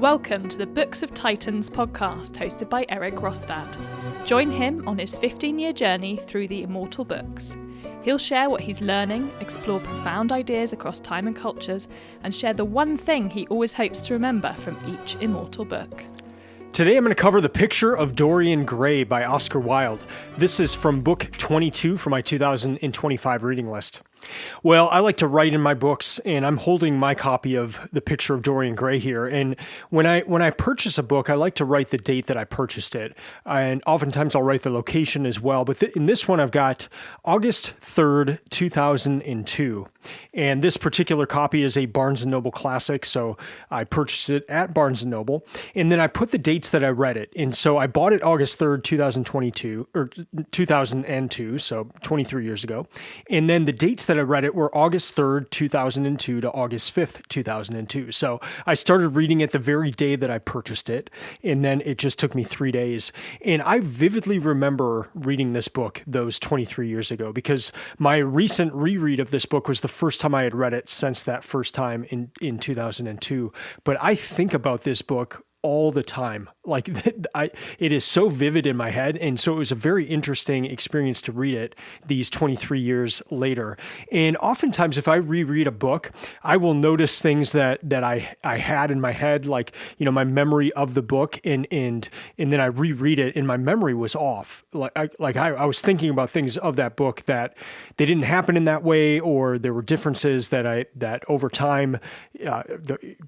Welcome to the Books of Titans podcast hosted by Eric Rostad. Join him on his 15-year journey through the immortal books. He'll share what he's learning, explore profound ideas across time and cultures, and share the one thing he always hopes to remember from each immortal book. Today I'm going to cover The Picture of Dorian Gray by Oscar Wilde. This is from book 22 for my 2025 reading list. Well, I like to write in my books, and I'm holding my copy of The Picture of Dorian Gray here. And when I purchase a book, I like to write the date that I purchased it. And oftentimes I'll write the location as well. But in this one, I've got August 3rd, 2002. And this particular copy is a Barnes & Noble classic, so I purchased it at Barnes & Noble. And then I put the dates that I read it. And so I bought it August 3rd, 2002, so 23 years ago. And then the dates that I read it were August 3rd, 2002 to August 5th, 2002. So I started reading it the very day that I purchased it, and then it just took me 3 days. And I vividly remember reading this book those 23 years ago because my recent reread of this book was the first time I had read it since that first time in 2002. But I think about this book all the time. Like it is so vivid in my head. And so it was a very interesting experience to read it these 23 years later. And oftentimes if I reread a book, I will notice things that I had in my head, like, you know, my memory of the book and then I reread it and my memory was off. I was thinking about things of that book that they didn't happen in that way, or there were differences that over time,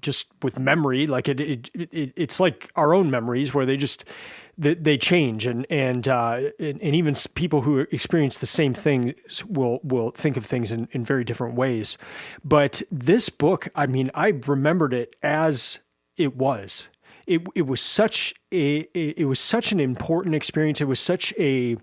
just with memory, like it's like our own memories where they change and even people who experience the same thing will think of things in very different ways. But this book, I mean, I remembered it as it was. It was such an important experience. It was such a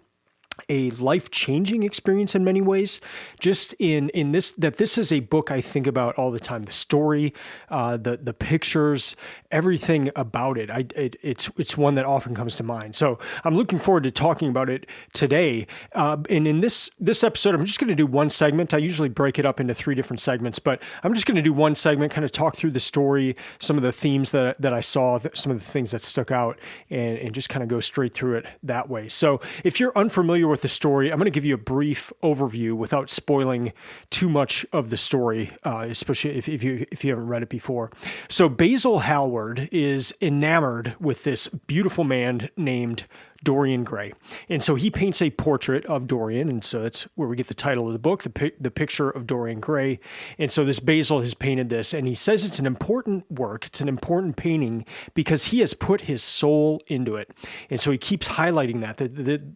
life-changing experience in many ways, just in this, that this is a book I think about all the time. The story, the pictures, everything about it. It's one that often comes to mind. So I'm looking forward to talking about it today. And in this episode, I'm just going to do one segment. I usually break it up into 3 different segments, but I'm just going to do one segment, kind of talk through the story, some of the themes that I saw, some of the things that stuck out, and just kind of go straight through it that way. So if you're unfamiliar with the story, I'm going to give you a brief overview without spoiling too much of the story, especially if you haven't read it before. So Basil Hallward is enamored with this beautiful man named Dorian Gray. And so he paints a portrait of Dorian, and so that's where we get the title of the book, the Picture of Dorian Gray. And so this Basil has painted this, and he says it's an important work, it's an important painting because he has put his soul into it. And so he keeps highlighting that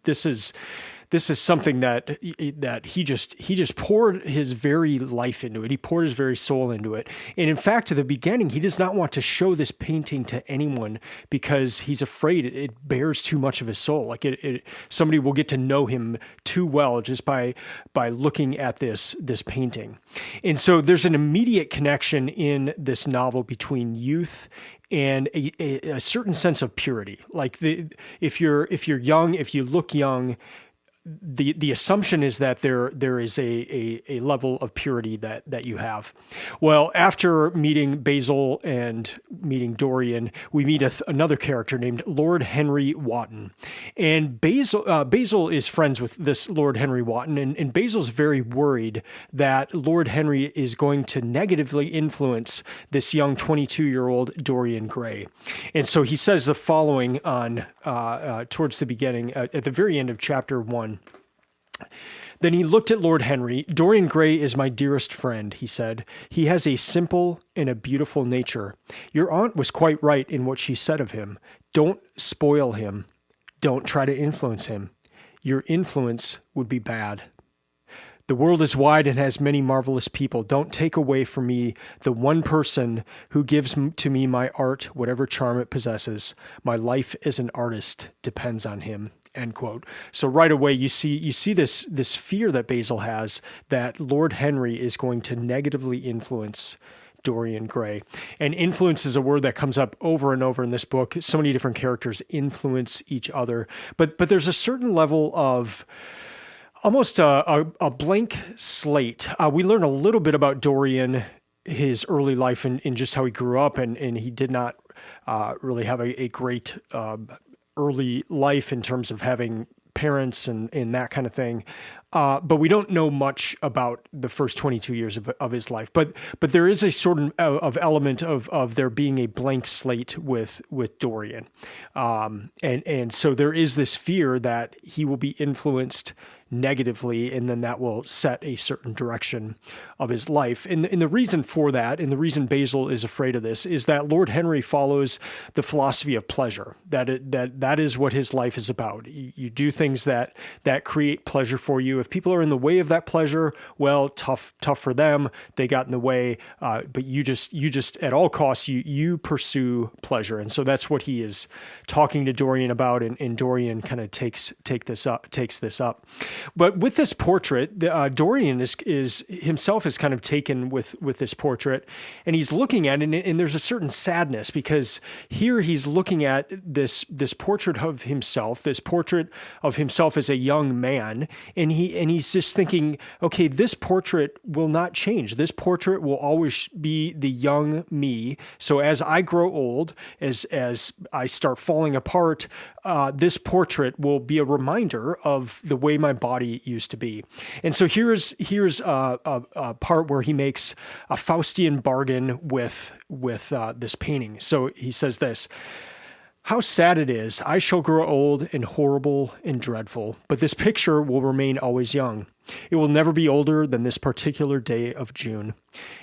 this is something that he just poured his very life into it. He poured his very soul into it. And in fact, at the beginning, he does not want to show this painting to anyone because he's afraid it bears too much of his soul. Like somebody will get to know him too well just by looking at this painting. And so there's an immediate connection in this novel between youth and a certain sense of purity. Like if you're young, if you look young, the assumption is that there is a level of purity that you have. Well, after meeting Basil and meeting Dorian, we meet another character named Lord Henry Wotton. And Basil is friends with this Lord Henry Wotton, and Basil's very worried that Lord Henry is going to negatively influence this young 22-year-old Dorian Gray. And so he says the following on towards the beginning, at the very end of chapter 1. Then he looked at Lord Henry. Dorian Gray is my dearest friend, he said. He has a simple and a beautiful nature. Your aunt was quite right in what she said of him. Don't spoil him. Don't try to influence him. Your influence would be bad. The world is wide and has many marvelous people. Don't take away from me the one person who gives to me my art, whatever charm it possesses. My life as an artist depends on him. End quote. So right away, you see this fear that Basil has that Lord Henry is going to negatively influence Dorian Gray. And influence is a word that comes up over and over in this book. So many different characters influence each other, but there's a certain level of almost a blank slate. We learn a little bit about Dorian, his early life, and just how he grew up, and he did not really have a great early life in terms of having parents and that kind of thing. But we don't know much about the first 22 years of his life. But there is a sort of element of there being a blank slate with Dorian. And so there is this fear that he will be influenced negatively, and then that will set a certain direction of his life. And the reason for that, and the reason Basil is afraid of this, is that Lord Henry follows the philosophy of pleasure. That is what his life is about. You do things that create pleasure for you. If people are in the way of that pleasure, well, tough for them. They got in the way. But you just at all costs you pursue pleasure, and so that's what he is talking to Dorian about. And Dorian kind of takes this up. But with this portrait, Dorian is himself is kind of taken with this portrait, and he's looking at it, and there's a certain sadness, because here he's looking at this portrait of himself as a young man, and he's just thinking, okay, this portrait will not change. This portrait will always be the young me. So as I grow old, as I start falling apart, this portrait will be a reminder of the way my body used to be. And so here's a part where he makes a Faustian bargain with this painting. So he says this: "How sad it is! I shall grow old and horrible and dreadful, but this picture will remain always young. It will never be older than this particular day of June.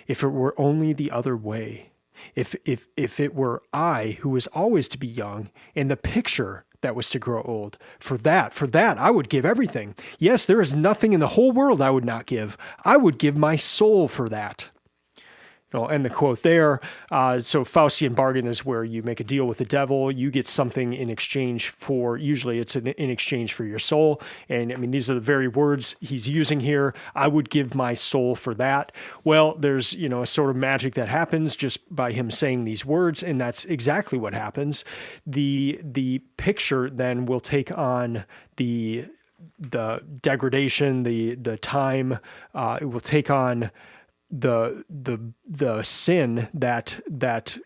If it were only the other way. If it were I who was always to be young, and the picture that was to grow old. For that, I would give everything. Yes, there is nothing in the whole world I would not give. I would give my soul for that." I'll end the quote there. So Faustian bargain is where you make a deal with the devil. You get something in exchange for, usually it's in exchange for your soul. And I mean, these are the very words he's using here. I would give my soul for that. Well, there's, a sort of magic that happens just by him saying these words. And that's exactly what happens. The picture then will take on the degradation, the time. It will take on the sin that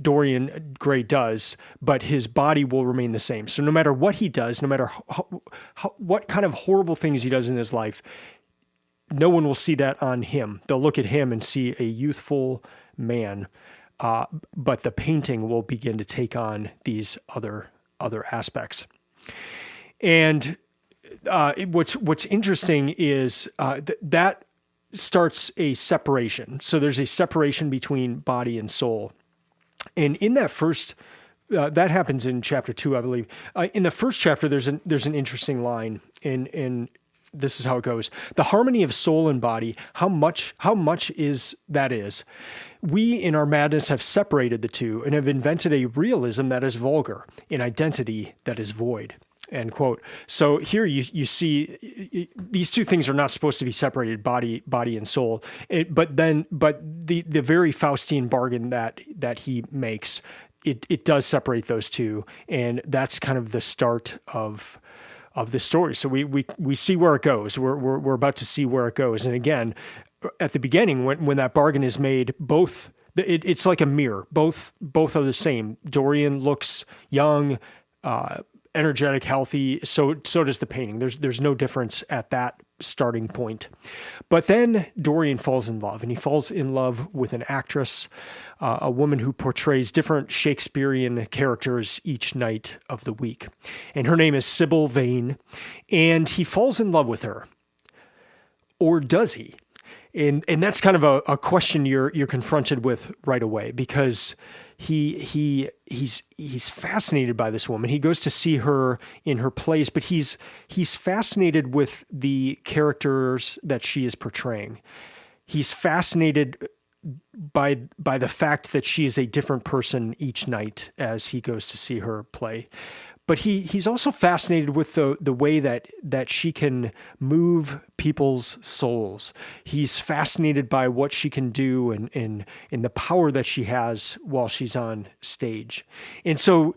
Dorian Gray does, but his body will remain the same. So no matter what he does, no matter what kind of horrible things he does in his life, no one will see that on him. They'll look at him and see a youthful man, but the painting will begin to take on these other aspects. And what's interesting is that starts a separation. So there's a separation between body and soul. And in that first, that happens in chapter 2, I believe. In the first chapter, there's an interesting line, and this is how it goes: "The harmony of soul and body, how much is. We in our madness have separated the two and have invented a realism that is vulgar, an identity that is void." End quote. So here you see these two things are not supposed to be separated, body and soul. But the very Faustian bargain that he makes, it does separate those two, and that's kind of the start of the story. So we see where it goes. We're about to see where it goes. And again, at the beginning, when that bargain is made, it's like a mirror. Both are the same. Dorian looks young, energetic, healthy. So does the painting. There's no difference at that starting point. But then Dorian falls in love, and he falls in love with an actress, a woman who portrays different Shakespearean characters each night of the week. And her name is Sybil Vane, and he falls in love with her. Or does he? And that's kind of a question you're confronted with right away, because he's fascinated by this woman. He goes to see her in her plays, but he's fascinated with the characters that she is portraying. He's fascinated by the fact that she is a different person each night as he goes to see her play. But he's also fascinated with the way that she can move people's souls. He's fascinated by what she can do and the power that she has while she's on stage. And so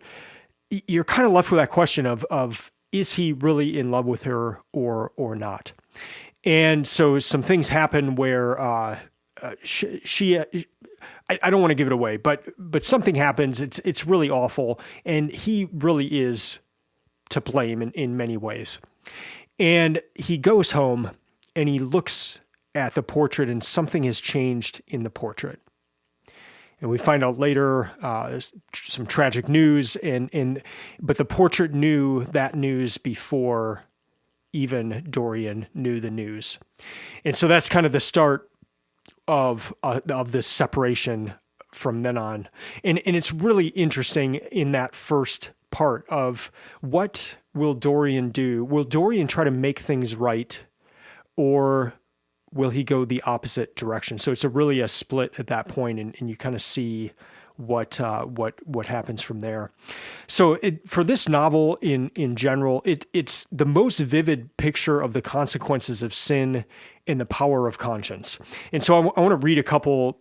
you're kind of left with that question of is he really in love with her or not? And so some things happen where she I don't want to give it away, but something happens. It's really awful, and he really is to blame in many ways. And he goes home and he looks at the portrait, and something has changed in the portrait. And we find out later some tragic news, but the portrait knew that news before even Dorian knew the news. And so that's kind of the start of this separation from then on. And it's really interesting in that first part of, what will Dorian do? Will Dorian try to make things right, or will he go the opposite direction? So it's really a split at that point, and you kind of see what happens from there. So for this novel in general, it's the most vivid picture of the consequences of sin and the power of conscience. And so I want to read a couple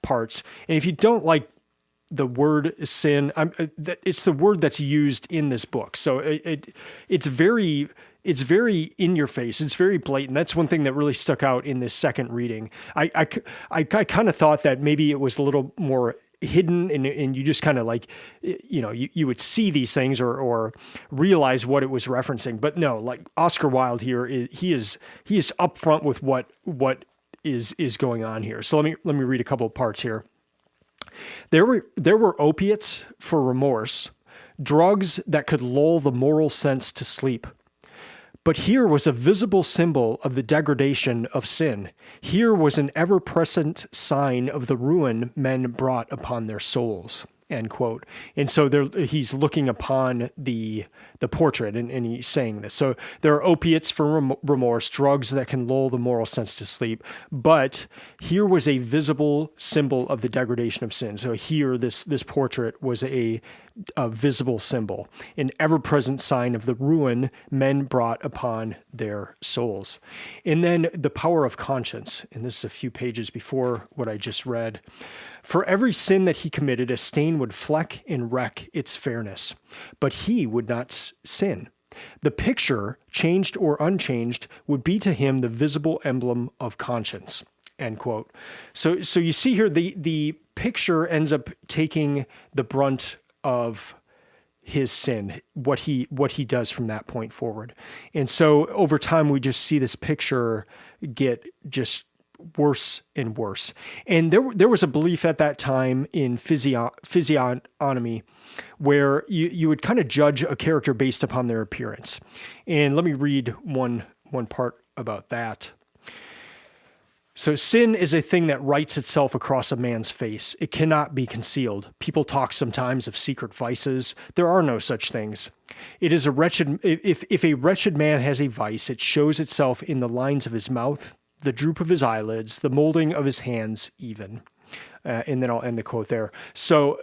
parts. And if you don't like the word sin, it's the word that's used in this book. So it's very in your face. It's very blatant. That's one thing that really stuck out in this second reading. I kind of thought that maybe it was a little more hidden, and you just kind of like, you would see these things or realize what it was referencing. But no, like Oscar Wilde here, he is upfront with what is going on here. So let me read a couple of parts here. There were opiates for remorse, drugs that could lull the moral sense to sleep. But here was a visible symbol of the degradation of sin. Here was an ever-present sign of the ruin men brought upon their souls. End quote. And so he's looking upon the portrait, and he's saying this. So there are opiates for remorse, drugs that can lull the moral sense to sleep. But here was a visible symbol of the degradation of sin. So here, this portrait was a visible symbol, an ever-present sign of the ruin men brought upon their souls. And then the power of conscience. And this is a few pages before what I just read. For every sin that he committed, a stain would fleck and wreck its fairness, but he would not sin. The picture, changed or unchanged, would be to him the visible emblem of conscience. End quote. So you see here, the picture ends up taking the brunt of his sin, what he does from that point forward. And so over time, we just see this picture get just worse and worse. And there was a belief at that time in physiognomy where you would kind of judge a character based upon their appearance. And let me read one part about that. So sin is a thing that writes itself across a man's face. It cannot be concealed. People talk sometimes of secret vices. There are no such things. It is if a wretched man has a vice, it shows itself in the lines of his mouth, the droop of his eyelids, the molding of his hands even. And then I'll end the quote there. So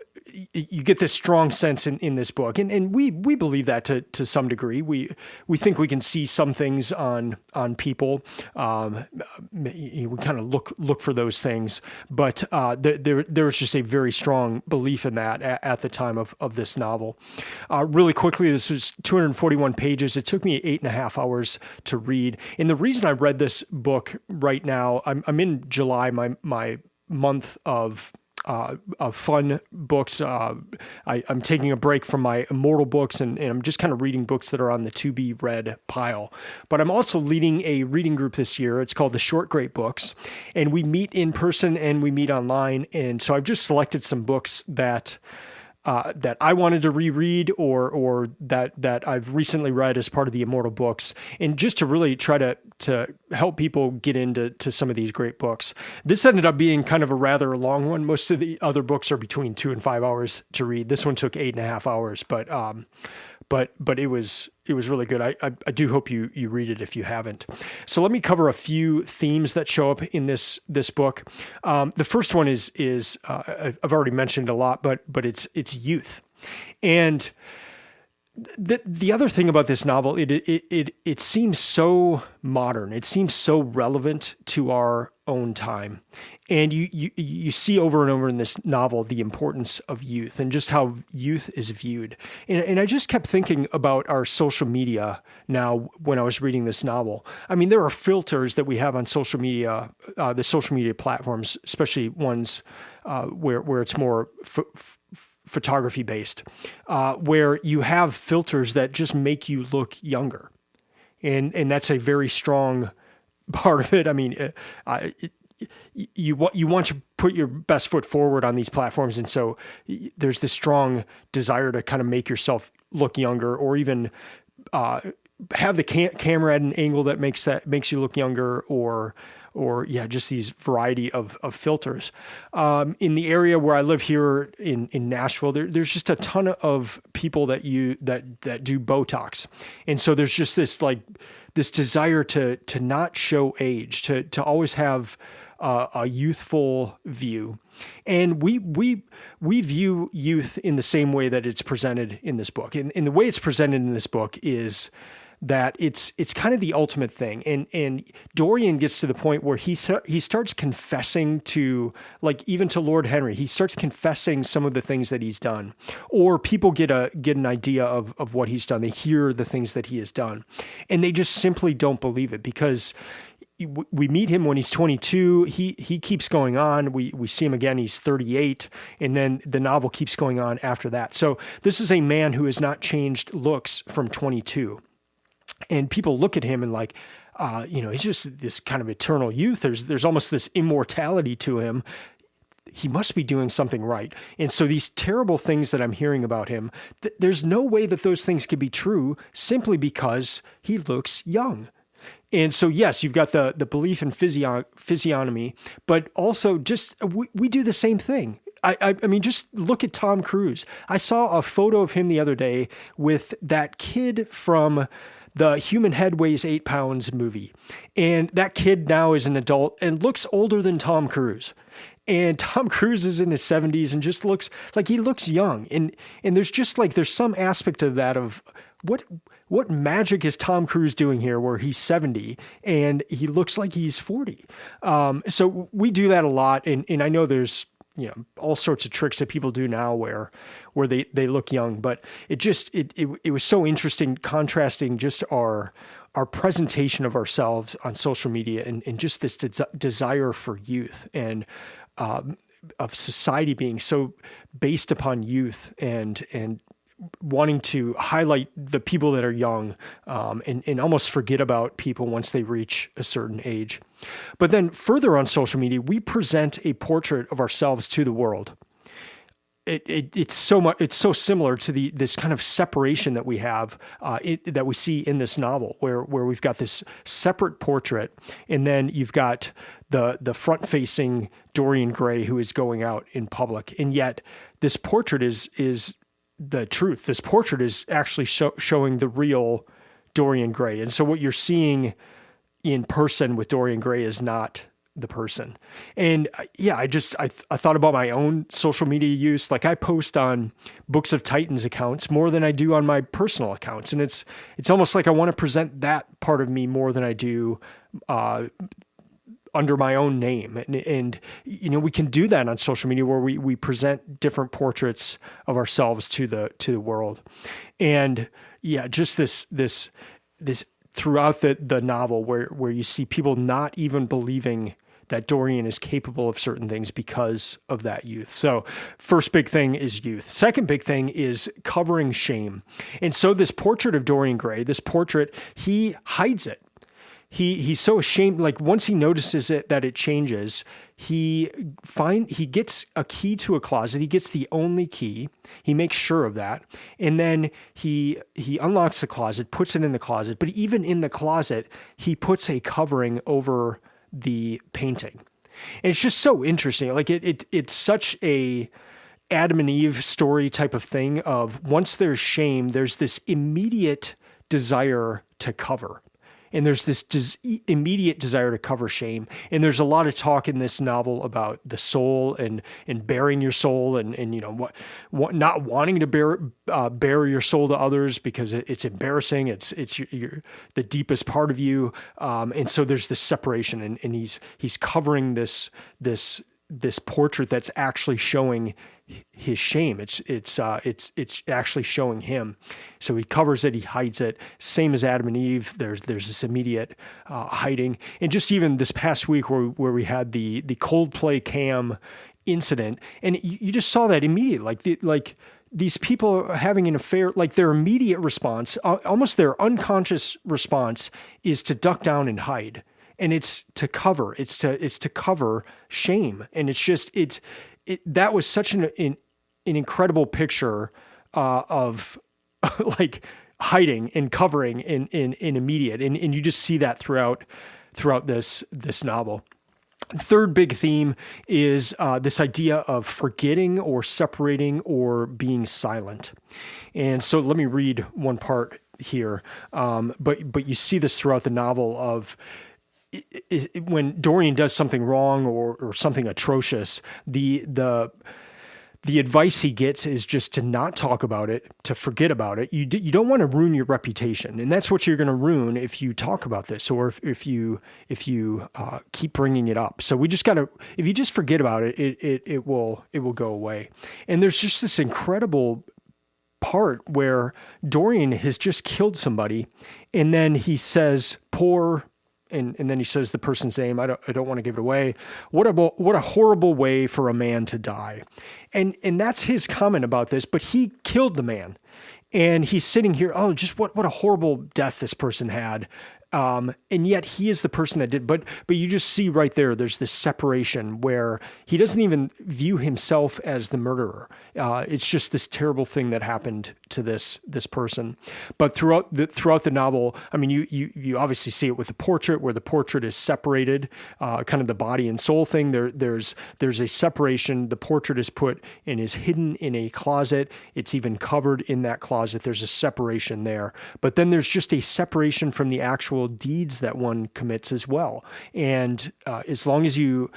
you get this strong sense in this book, and we believe that to some degree. We think we can see some things on people. We kind of look for those things, but there was just a very strong belief in that at the time of this novel. Really quickly, this was 241 pages. It took me 8.5 hours to read, and the reason I read this book right now, I'm in July, my month of fun books. I'm taking a break from my immortal books, and I'm just kind of reading books that are on the to-be read pile. But I'm also leading a reading group this year. It's called the Short Great Books, and we meet in person and we meet online. And so I've just selected some books that I wanted to reread or that I've recently read as part of the Immortal books, and just to really try to help people get into some of these great books. This ended up being kind of a rather long one. Most of the other books are between 2 and 5 hours to read. This one took 8.5 hours, but it was really good. I do hope you read it if you haven't. So let me cover a few themes that show up in this book. The first one is I've already mentioned a lot, but it's youth. And the other thing about this novel, it seems so modern. It seems so relevant to our own time. And you see over and over in this novel the importance of youth and just how youth is viewed. And I just kept thinking about our social media now when I was reading this novel. I mean, there are filters that we have on social media, the social media platforms, especially ones where it's more photography based, where you have filters that just make you look younger. And that's a very strong part of it. I mean, you want to put your best foot forward on these platforms, and so there's this strong desire to kind of make yourself look younger, or even have the camera at an angle that makes you look younger, or just these variety of filters. In the area where I live here in Nashville, there's just a ton of people that do Botox, and so there's just this desire to not show age, to always have a youthful view. And we view youth in the same way that it's presented in this book. And the way it's presented in this book is that it's kind of the ultimate thing. And Dorian gets to the point where he starts confessing to, like, even to Lord Henry, he starts confessing some of the things that he's done, or people get an idea of what he's done. They hear the things that he has done, and they just simply don't believe it, because we meet him when he's 22. He keeps going on. We see him again. He's 38. And then the novel keeps going on after that. So this is a man who has not changed looks from 22. And people look at him and like, he's just this kind of eternal youth. There's almost this immortality to him. He must be doing something right. And so these terrible things that I'm hearing about him, there's no way that those things could be true simply because he looks young. And so, yes, you've got the belief in physiognomy, but also just we do the same thing. I mean, just look at Tom Cruise. I saw a photo of him the other day with that kid from the Human Head Weighs 8 Pounds movie. And that kid now is an adult and looks older than Tom Cruise. And Tom Cruise is in his 70s and just looks like he looks young. And there's just like, there's some aspect of that of what magic is Tom Cruise doing here where he's 70 and he looks like he's 40? So we do that a lot. And I know there's, all sorts of tricks that people do now where they look young, but it was so interesting contrasting just our presentation of ourselves on social media and just this desire for youth and of society being so based upon youth and wanting to highlight the people that are young and almost forget about people once they reach a certain age. But then further on social media, we present a portrait of ourselves to the world. It's so similar to this kind of separation that we have that we see in this novel, where we've got this separate portrait, and then you've got the front-facing Dorian Gray who is going out in public, and yet this portrait is the truth. This portrait is actually showing the real Dorian Gray, and so what you're seeing in person with Dorian Gray is not the person. And I thought about my own social media use. Like, I post on Books of Titans accounts more than I do on my personal accounts. And it's almost like I want to present that part of me more than I do under my own name. And we can do that on social media where we present different portraits of ourselves to the world. And just this throughout the novel where you see people not even believing that Dorian is capable of certain things because of that youth. So first big thing is youth. Second big thing is covering shame. And so this portrait of Dorian Gray, he hides it. He's so ashamed. Like, once he notices that it changes, he gets a key to a closet. He gets the only key. He makes sure of that. And then he unlocks the closet, puts it in the closet. But even in the closet, he puts a covering over the painting. And it's just so interesting. Like, it's such a Adam and Eve story type of thing of once there's shame, there's this immediate desire to cover. And there's this immediate desire to cover shame. And there's a lot of talk in this novel about the soul and bearing your soul and what not wanting to bare your soul to others because it's embarrassing. It's the deepest part of you. And so there's this separation, and he's covering this portrait that's actually showing his shame. It's actually showing him. So he covers it, he hides it. Same as Adam and Eve. There's this immediate hiding. And just even this past week where we had the Coldplay Cam incident, and you just saw that immediately, like these people are having an affair. Like their immediate response, almost their unconscious response, is to duck down and hide. And it's to cover. It's to cover shame. And that was such an incredible picture of like hiding and covering in immediate. And you just see that throughout this novel. Third big theme is this idea of forgetting or separating or being silent. And so let me read one part here. But you see this throughout the novel of when Dorian does something wrong or something atrocious, the advice he gets is just to not talk about it, to forget about it. You don't want to ruin your reputation, and that's what you're going to ruin if you talk about this or if you keep bringing it up. So if you just forget about it, it will go away. And there's just this incredible part where Dorian has just killed somebody, and then he says, "Poor." And then he says the person's name. I don't want to give it away. What a horrible way for a man to die. And that's his comment about this, but he killed the man. And he's sitting here, just what a horrible death this person had. And yet he is the person that did, but you just see right there's this separation where he doesn't even view himself as the murderer. It's just this terrible thing that happened to this person. But throughout the novel, I mean, you obviously see it with the portrait, where the portrait is separated, kind of the body and soul thing. There's a separation. The portrait is put and is hidden in a closet. It's even covered in that closet. There's a separation there. But then there's just a separation from the actual deeds that one commits as well. And as long as you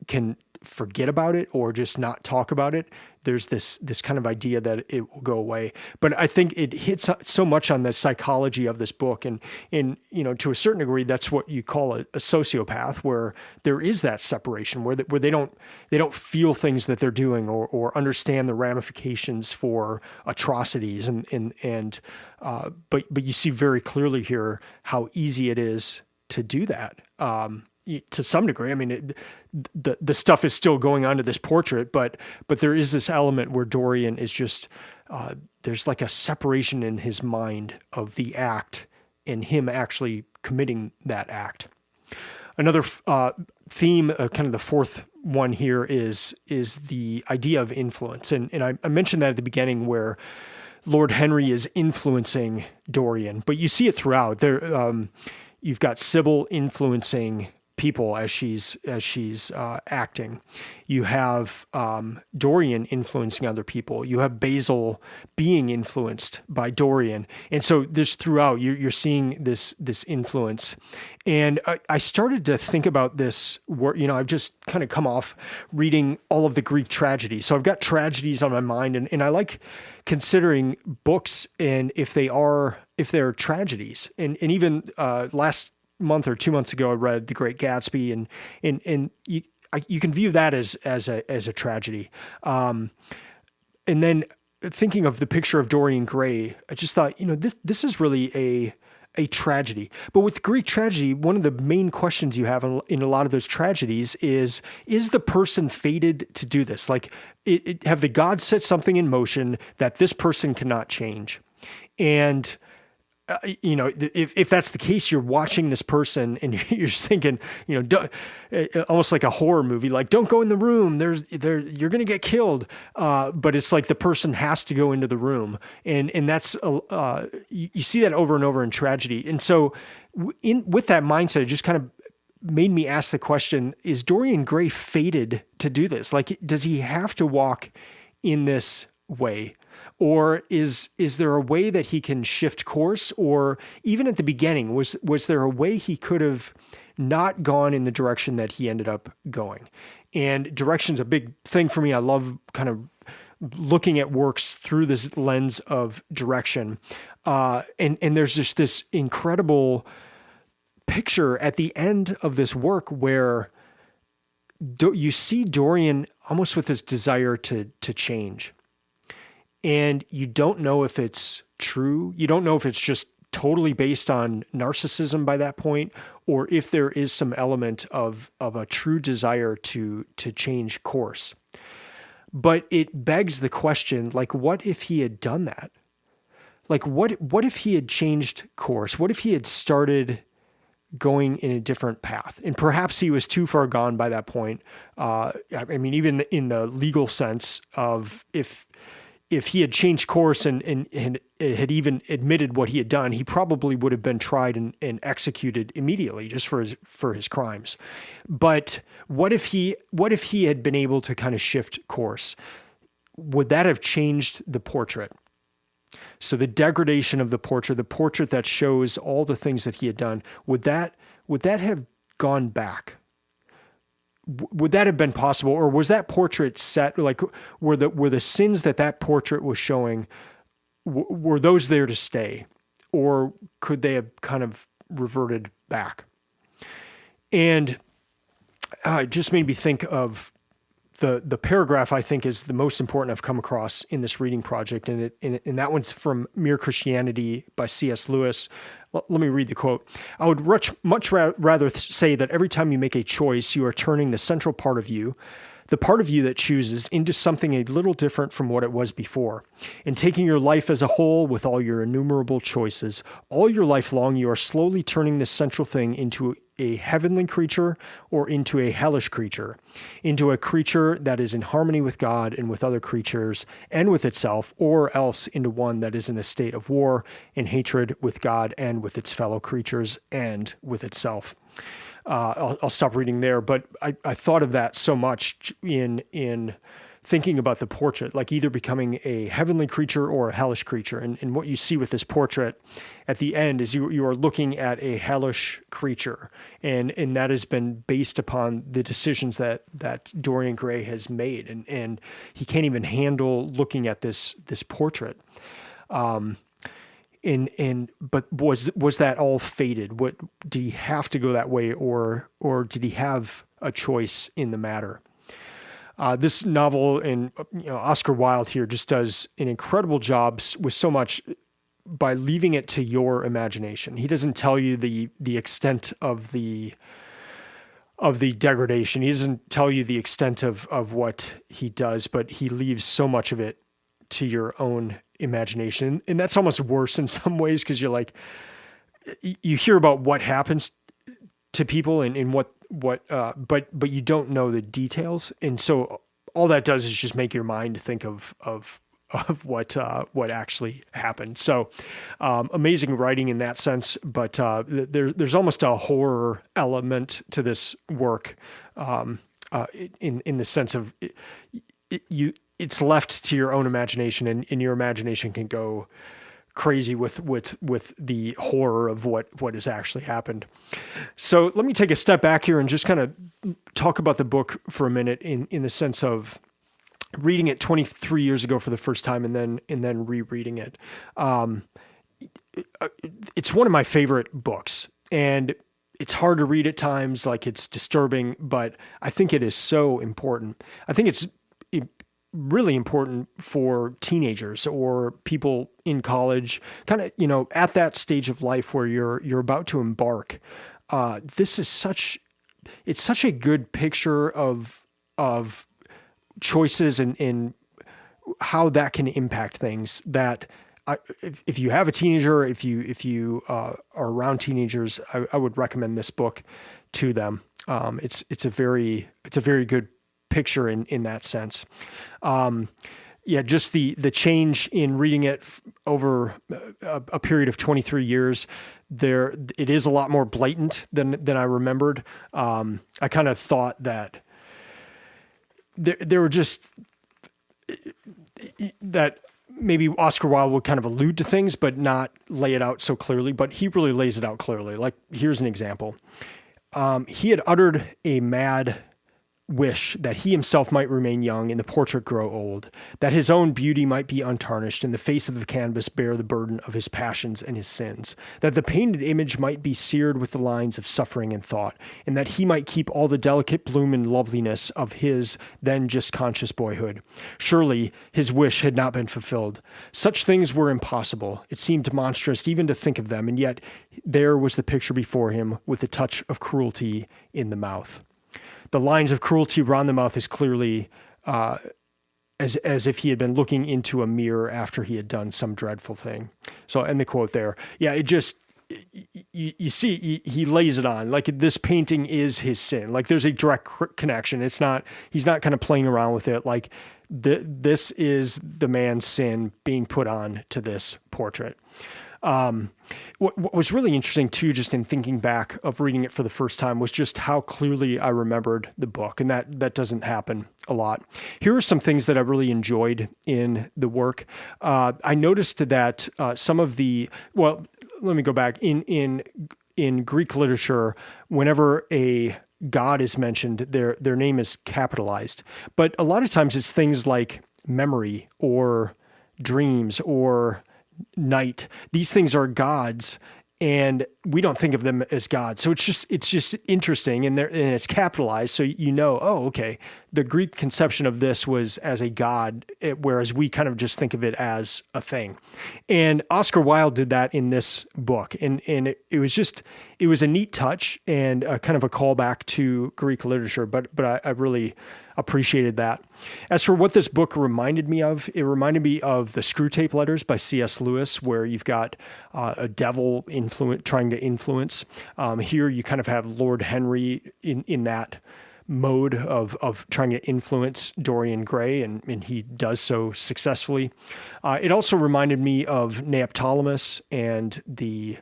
can forget about it or just not talk about it, there's this kind of idea that it will go away. But I think it hits so much on the psychology of this book, and to a certain degree, that's what you call a sociopath, where there is that separation, where they don't feel things that they're doing or understand the ramifications for atrocities, but you see very clearly here how easy it is to do that. To some degree, I mean, the stuff is still going on to this portrait, but there is this element where Dorian is just, there's like a separation in his mind of the act and him actually committing that act. Another theme, kind of the fourth one here, is the idea of influence. And I mentioned that at the beginning, where Lord Henry is influencing Dorian, but you see it throughout. You've got Sybil influencing people as she's acting. You have Dorian influencing other people. You have Basil being influenced by Dorian, and so this throughout you're seeing this influence. And I started to think about this. I've just kind of come off reading all of the Greek tragedies, so I've got tragedies on my mind, and I like considering books and if they're tragedies, and even last month or 2 months ago, I read The Great Gatsby, and you can view that as a tragedy. And then thinking of the picture of Dorian Gray, I just thought, this is really a tragedy. But with Greek tragedy, one of the main questions you have in a lot of those tragedies is the person fated to do this? Like, have the gods set something in motion that this person cannot change? And if that's the case, you're watching this person and you're just thinking, almost like a horror movie, like, don't go in the room. You're going to get killed. But it's like the person has to go into the room. And that's, you see that over and over in tragedy. And so with that mindset, it just kind of made me ask the question, is Dorian Gray fated to do this? Like, does he have to walk in this way? Or is there a way that he can shift course? Or even at the beginning, was there a way he could have not gone in the direction that he ended up going? And direction's a big thing for me. I love kind of looking at works through this lens of direction. And there's just this incredible picture at the end of this work where you see Dorian almost with this desire to change. And you don't know if it's true. You don't know if it's just totally based on narcissism by that point, or if there is some element of a true desire to change course. But it begs the question, like, what if he had done that? Like, what if he had changed course? What if he had started going in a different path? And perhaps he was too far gone by that point. I mean, even in the legal sense of if he had changed course and had even admitted what he had done, he probably would have been tried and executed immediately just for his crimes. But what if he had been able to kind of shift course? Would that have changed the portrait? So the degradation of the portrait that shows all the things that he had done, would that have gone back? Would that have been possible, or was that portrait set? Like, were the sins that portrait was showing, were those there to stay, or could they have kind of reverted back? And it just made me think of the paragraph I think is the most important I've come across in this reading project, and that one's from Mere Christianity by C.S. Lewis. Let me read the quote. I would much rather say that every time you make a choice, you are turning the central part of you, the part of you that chooses, into something a little different from what it was before. In taking your life as a whole with all your innumerable choices, all your life long, you are slowly turning this central thing into a heavenly creature or into a hellish creature, into a creature that is in harmony with God and with other creatures and with itself, or else into one that is in a state of war and hatred with God and with its fellow creatures and with itself. I'll stop reading there, but I thought of that so much in thinking about the portrait, like either becoming a heavenly creature or a hellish creature. And what you see with this portrait at the end is you are looking at a hellish creature. And that has been based upon the decisions that Dorian Gray has made. And he can't even handle looking at this portrait. But was that all fated? What did he have to go that way, or did he have a choice in the matter? This novel, and Oscar Wilde here just does an incredible job with so much by leaving it to your imagination. He doesn't tell you the extent of the degradation. He doesn't tell you the extent of what he does, but he leaves so much of it to your own imagination. And that's almost worse in some ways, because you're like, you hear about what happens to people and but you don't know the details. And so all that does is just make your mind think of what actually happened. So amazing writing in that sense, but there's almost a horror element to this work in the sense of it's left to your own imagination, and your imagination can go crazy with the horror of what has actually happened. So let me take a step back here and just kind of talk about the book for a minute in the sense of reading it 23 years ago for the first time and then rereading it. It's one of my favorite books, and it's hard to read at times, like it's disturbing, but I think it is so important. I think it's really important for teenagers or people in college, kind of, at that stage of life where you're about to embark. This is such a good picture of choices and how that can impact things. That if you have a teenager, if you are around teenagers, I would recommend this book to them. It's a very good picture in that sense. Just the change in reading it over a period of 23 years, it is a lot more blatant than I remembered. I kind of thought that there were just, that maybe Oscar Wilde would kind of allude to things, but not lay it out so clearly, but he really lays it out clearly. Like, here's an example. He had uttered a mad wish that he himself might remain young and the portrait grow old, that his own beauty might be untarnished and the face of the canvas bear the burden of his passions and his sins, that the painted image might be seared with the lines of suffering and thought, and that he might keep all the delicate bloom and loveliness of his then just conscious boyhood. Surely his wish had not been fulfilled. Such things were impossible. It seemed monstrous even to think of them, and yet there was the picture before him with a touch of cruelty in the mouth. The lines of cruelty around the mouth is clearly as if he had been looking into a mirror after he had done some dreadful thing. So, end the quote there. Yeah, it just, you see, he lays it on. Like, this painting is his sin. Like, there's a direct connection. He's not kind of playing around with it. Like, this is the man's sin being put on to this portrait. What was really interesting too, just in thinking back of reading it for the first time, was just how clearly I remembered the book, and that doesn't happen a lot. Here are some things that I really enjoyed in the work. I noticed that some of the, well, let me go back. In Greek literature, whenever a god is mentioned, their name is capitalized, but a lot of times it's things like memory or dreams or night. These things are gods, and we don't think of them as gods. So it's just interesting, and it's capitalized, so oh, okay, the Greek conception of this was as a god, whereas we kind of just think of it as a thing. And Oscar Wilde did that in this book, and it was a neat touch and a kind of a callback to Greek literature, but I really appreciated that. As for what this book reminded me of, it reminded me of the Screwtape Letters by C.S. Lewis, where you've got a devil trying to influence. Here you kind of have Lord Henry in that mode of trying to influence Dorian Gray, and he does so successfully. It also reminded me of Neoptolemus and the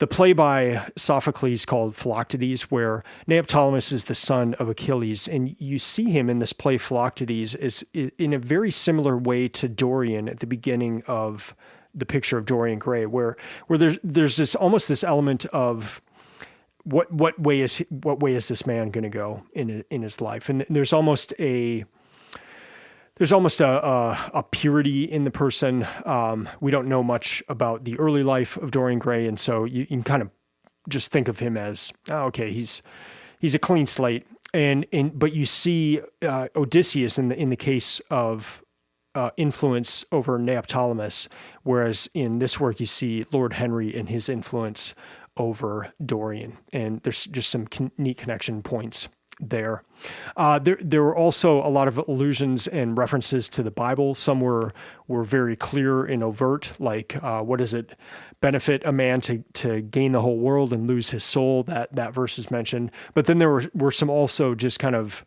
play by Sophocles called Philoctetes, where Neoptolemus is the son of Achilles, and you see him in this play Philoctetes is in a very similar way to Dorian at the beginning of the picture of Dorian Gray, where there's this almost this element of what way is this man going to go in his life, and there's almost a purity in the person. We don't know much about the early life of Dorian Gray, and so you can kind of just think of him as, okay, he's a clean slate. But you see Odysseus in the case of influence over Neoptolemus, whereas in this work you see Lord Henry and his influence over Dorian, and there's just some neat connection points there. There were also a lot of allusions and references to the Bible. Some were very clear and overt, like what does it benefit a man to gain the whole world and lose his soul? That verse is mentioned. But then there were some also just kind of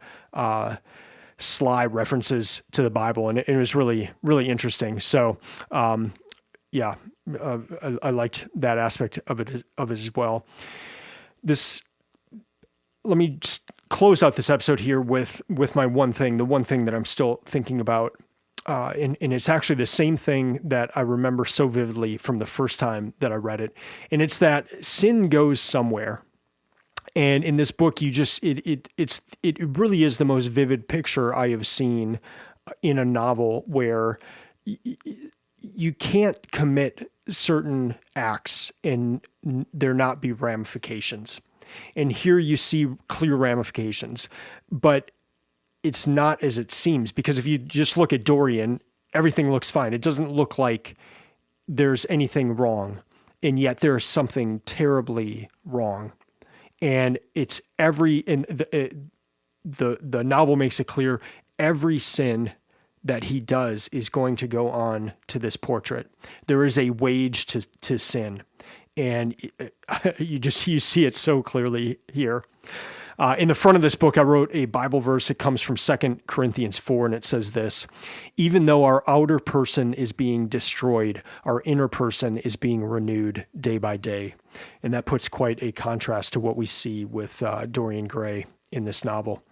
sly references to the Bible, and it was really, really interesting. So I liked that aspect of it as well. Let me just close out this episode here with my the one thing that I'm still thinking about, and it's actually the same thing that I remember so vividly from the first time that I read it, and it's that sin goes somewhere. And in this book, it really is the most vivid picture I have seen in a novel, where you can't commit certain acts and there not be ramifications. And here you see clear ramifications, but it's not as it seems, because if you just look at Dorian, everything looks fine. It doesn't look like there's anything wrong, and yet there is something terribly wrong. And it's the novel makes it clear every sin that he does is going to go on to this portrait. There is a wage to sin. And you see it so clearly here. In the front of this book, I wrote a Bible verse. It comes from 2 Corinthians 4, and it says this: even though our outer person is being destroyed, our inner person is being renewed day by day. And that puts quite a contrast to what we see with Dorian Gray in this novel.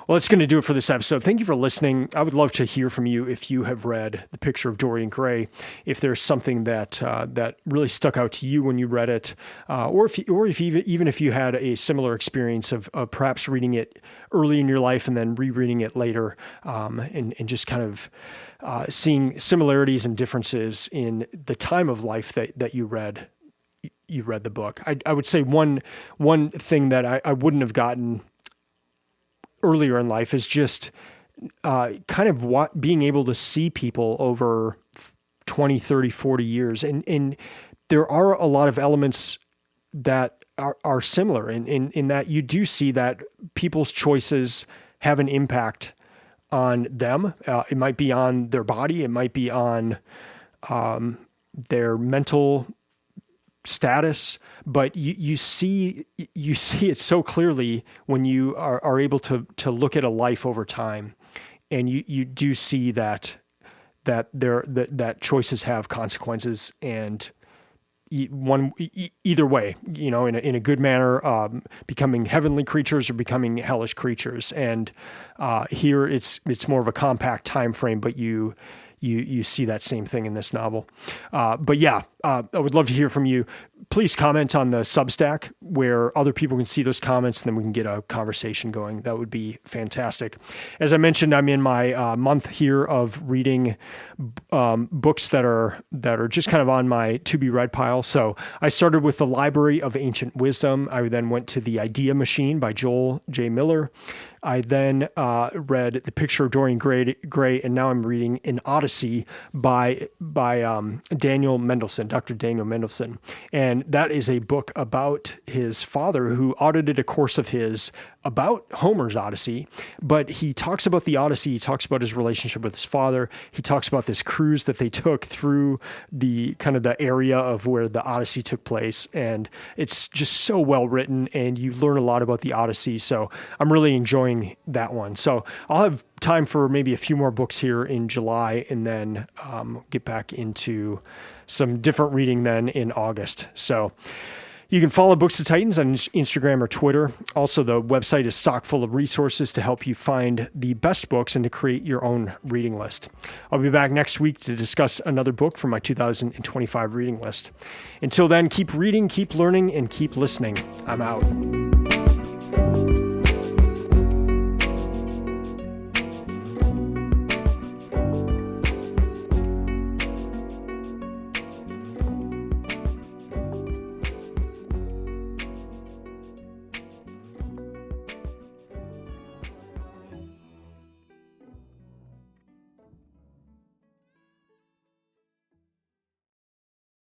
Well, that's going to do it for this episode. Thank you for listening. I would love to hear from you if you have read The Picture of Dorian Gray, if there's something that that really stuck out to you when you read it, or if even if you had a similar experience of perhaps reading it early in your life and then rereading it later, and just kind of seeing similarities and differences in the time of life that you read the book. I would say one thing that I wouldn't have gotten earlier in life is just kind of being able to see people over 20, 30, 40 years. And there are a lot of elements that are similar in that you do see that people's choices have an impact on them. It might be on their body. It might be on their mental status, but you see it so clearly when you are able to look at a life over time, and you do see that choices have consequences, and either way, in a good manner, becoming heavenly creatures or becoming hellish creatures. And here it's more of a compact time frame, but you see that same thing in this novel. But yeah, I would love to hear from you. Please comment on the Substack where other people can see those comments, and then we can get a conversation going. That would be fantastic. As I mentioned, I'm in my month here of reading books that are just kind of on my to be read pile. So I started with The Library of Ancient Wisdom. I then went to The Idea Machine by Joel J. Miller. I then read The Picture of Dorian Gray, and now I'm reading An Odyssey by Daniel Mendelsohn, Dr. Daniel Mendelsohn. And that is a book about his father who audited a course of his about Homer's Odyssey, but he talks about the Odyssey. He talks about his relationship with his father. He talks about this cruise that they took through the kind of the area of where the Odyssey took place. And it's just so well written, and you learn a lot about the Odyssey. So I'm really enjoying that one. So I'll have time for maybe a few more books here in July, and then get back into some different reading then in August. So you can follow Books of Titans on Instagram or Twitter. Also, the website is stock full of resources to help you find the best books and to create your own reading list. I'll be back next week to discuss another book from my 2025 reading list. Until then, keep reading, keep learning, and keep listening. I'm out.